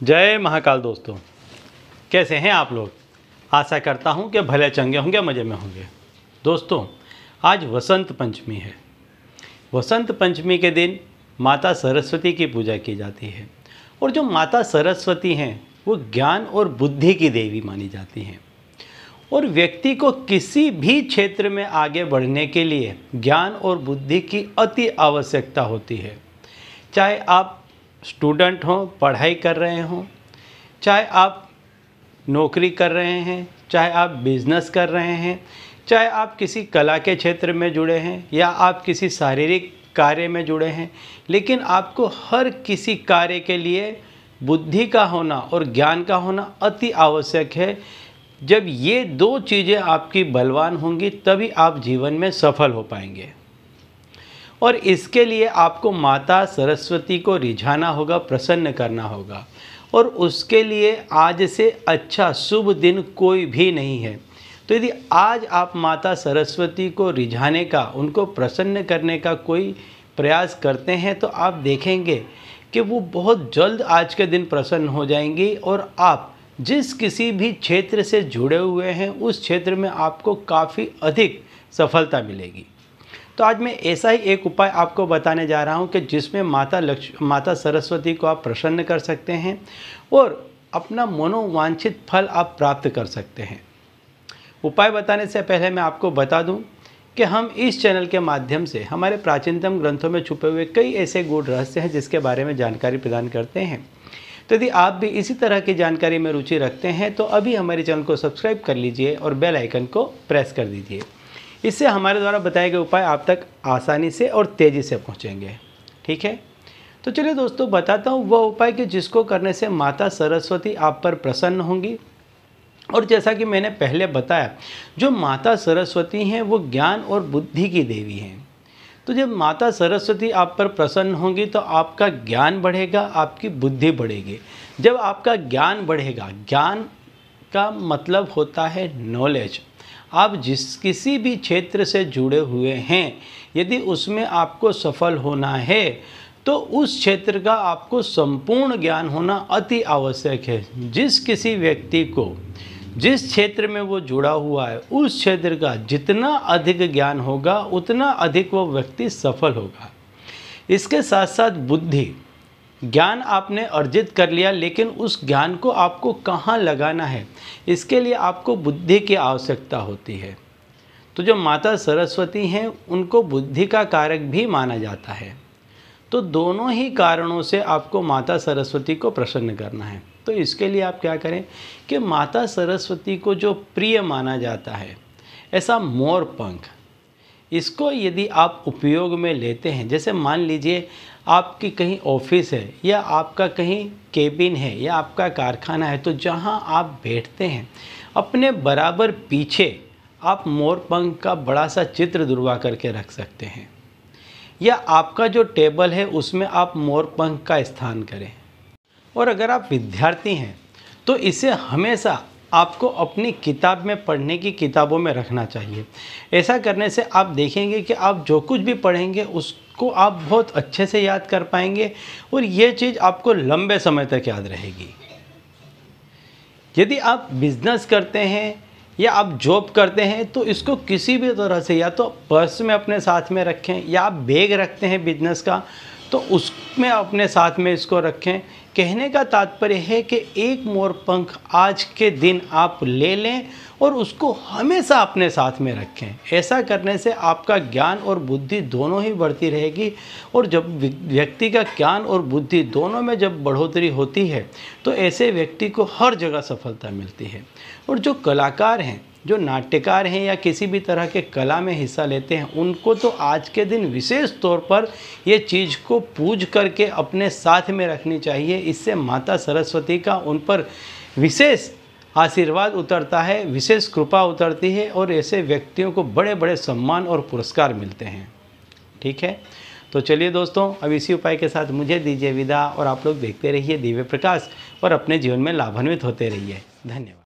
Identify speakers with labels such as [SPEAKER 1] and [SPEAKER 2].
[SPEAKER 1] जय महाकाल दोस्तों, कैसे हैं आप लोग। आशा करता हूं कि भले चंगे होंगे, मज़े में होंगे। दोस्तों, आज वसंत पंचमी है। वसंत पंचमी के दिन माता सरस्वती की पूजा की जाती है और जो माता सरस्वती हैं वो ज्ञान और बुद्धि की देवी मानी जाती हैं और व्यक्ति को किसी भी क्षेत्र में आगे बढ़ने के लिए ज्ञान और बुद्धि की अति आवश्यकता होती है। चाहे आप स्टूडेंट हों, पढ़ाई कर रहे हों, चाहे आप नौकरी कर रहे हैं, चाहे आप बिजनेस कर रहे हैं, चाहे आप किसी कला के क्षेत्र में जुड़े हैं या आप किसी शारीरिक कार्य में जुड़े हैं, लेकिन आपको हर किसी कार्य के लिए बुद्धि का होना और ज्ञान का होना अति आवश्यक है। जब ये दो चीज़ें आपकी बलवान होंगी तभी आप जीवन में सफल हो पाएंगे और इसके लिए आपको माता सरस्वती को रिझाना होगा, प्रसन्न करना होगा और उसके लिए आज से अच्छा शुभ दिन कोई भी नहीं है। तो यदि आज आप माता सरस्वती को रिझाने का, उनको प्रसन्न करने का कोई प्रयास करते हैं तो आप देखेंगे कि वो बहुत जल्द आज के दिन प्रसन्न हो जाएंगी और आप जिस किसी भी क्षेत्र से जुड़े हुए हैं उस क्षेत्र में आपको काफ़ी अधिक सफलता मिलेगी। तो आज मैं ऐसा ही एक उपाय आपको बताने जा रहा हूं कि जिसमें माता सरस्वती को आप प्रसन्न कर सकते हैं और अपना मनोवांछित फल आप प्राप्त कर सकते हैं। उपाय बताने से पहले मैं आपको बता दूं कि हम इस चैनल के माध्यम से हमारे प्राचीनतम ग्रंथों में छुपे हुए कई ऐसे गूढ़ रहस्य हैं जिसके बारे में जानकारी प्रदान करते हैं। तो यदि आप भी इसी तरह की जानकारी में रुचि रखते हैं तो अभी हमारे चैनल को सब्सक्राइब कर लीजिए और बेल आइकन को प्रेस कर दीजिए। इससे हमारे द्वारा बताए गए उपाय आप तक आसानी से और तेज़ी से पहुंचेंगे। ठीक है, तो चलिए दोस्तों बताता हूं वह उपाय कि जिसको करने से माता सरस्वती आप पर प्रसन्न होंगी। और जैसा कि मैंने पहले बताया, जो माता सरस्वती हैं वो ज्ञान और बुद्धि की देवी हैं। तो जब माता सरस्वती आप पर प्रसन्न होंगी तो आपका ज्ञान बढ़ेगा, आपकी बुद्धि बढ़ेगी। जब आपका ज्ञान बढ़ेगा, ज्ञान का मतलब होता है नॉलेज। आप किसी भी क्षेत्र से जुड़े हुए हैं, यदि उसमें आपको सफल होना है तो उस क्षेत्र का आपको संपूर्ण ज्ञान होना अति आवश्यक है। जिस किसी व्यक्ति को जिस क्षेत्र में वो जुड़ा हुआ है उस क्षेत्र का जितना अधिक ज्ञान होगा उतना अधिक वो व्यक्ति सफल होगा। इसके साथ साथ बुद्धि, ज्ञान आपने अर्जित कर लिया लेकिन उस ज्ञान को आपको कहाँ लगाना है, इसके लिए आपको बुद्धि की आवश्यकता होती है। तो जो माता सरस्वती हैं उनको बुद्धि का कारक भी माना जाता है। तो दोनों ही कारणों से आपको माता सरस्वती को प्रसन्न करना है। तो इसके लिए आप क्या करें कि माता सरस्वती को जो प्रिय माना जाता है ऐसा मोर पंख, इसको यदि आप उपयोग में लेते हैं, जैसे मान लीजिए आपकी कहीं ऑफिस है या आपका कहीं केबिन है या आपका कारखाना है, तो जहां आप बैठते हैं अपने बराबर पीछे आप मोर पंख का बड़ा सा चित्र दुर्वा करके रख सकते हैं या आपका जो टेबल है उसमें आप मोर पंख का स्थान करें। और अगर आप विद्यार्थी हैं तो इसे हमेशा आपको अपनी किताब में पढ़ने की किताबों में रखना चाहिए। ऐसा करने से आप देखेंगे कि आप जो कुछ भी पढ़ेंगे उसको आप बहुत अच्छे से याद कर पाएंगे और ये चीज़ आपको लंबे समय तक याद रहेगी। यदि आप बिजनेस करते हैं या आप जॉब करते हैं तो इसको किसी भी तरह से या तो पर्स में अपने साथ में रखें या आप बैग रखते हैं बिजनेस का तो उसमें अपने साथ में इसको रखें। कहने का तात्पर्य है कि एक मोर पंख आज के दिन आप ले लें और उसको हमेशा अपने साथ में रखें। ऐसा करने से आपका ज्ञान और बुद्धि दोनों ही बढ़ती रहेगी और जब व्यक्ति का ज्ञान और बुद्धि दोनों में जब बढ़ोतरी होती है तो ऐसे व्यक्ति को हर जगह सफलता मिलती है। और जो कलाकार हैं, जो नाट्यकार हैं या किसी भी तरह के कला में हिस्सा लेते हैं, उनको तो आज के दिन विशेष तौर पर ये चीज़ को पूज करके अपने साथ में रखनी चाहिए। इससे माता सरस्वती का उन पर विशेष आशीर्वाद उतरता है, विशेष कृपा उतरती है और ऐसे व्यक्तियों को बड़े बड़े सम्मान और पुरस्कार मिलते हैं। ठीक है, तो चलिए दोस्तों, अब इसी उपाय के साथ मुझे दीजिए विदा और आप लोग देखते रहिए दिव्य प्रकाश और अपने जीवन में लाभान्वित होते रहिए। धन्यवाद।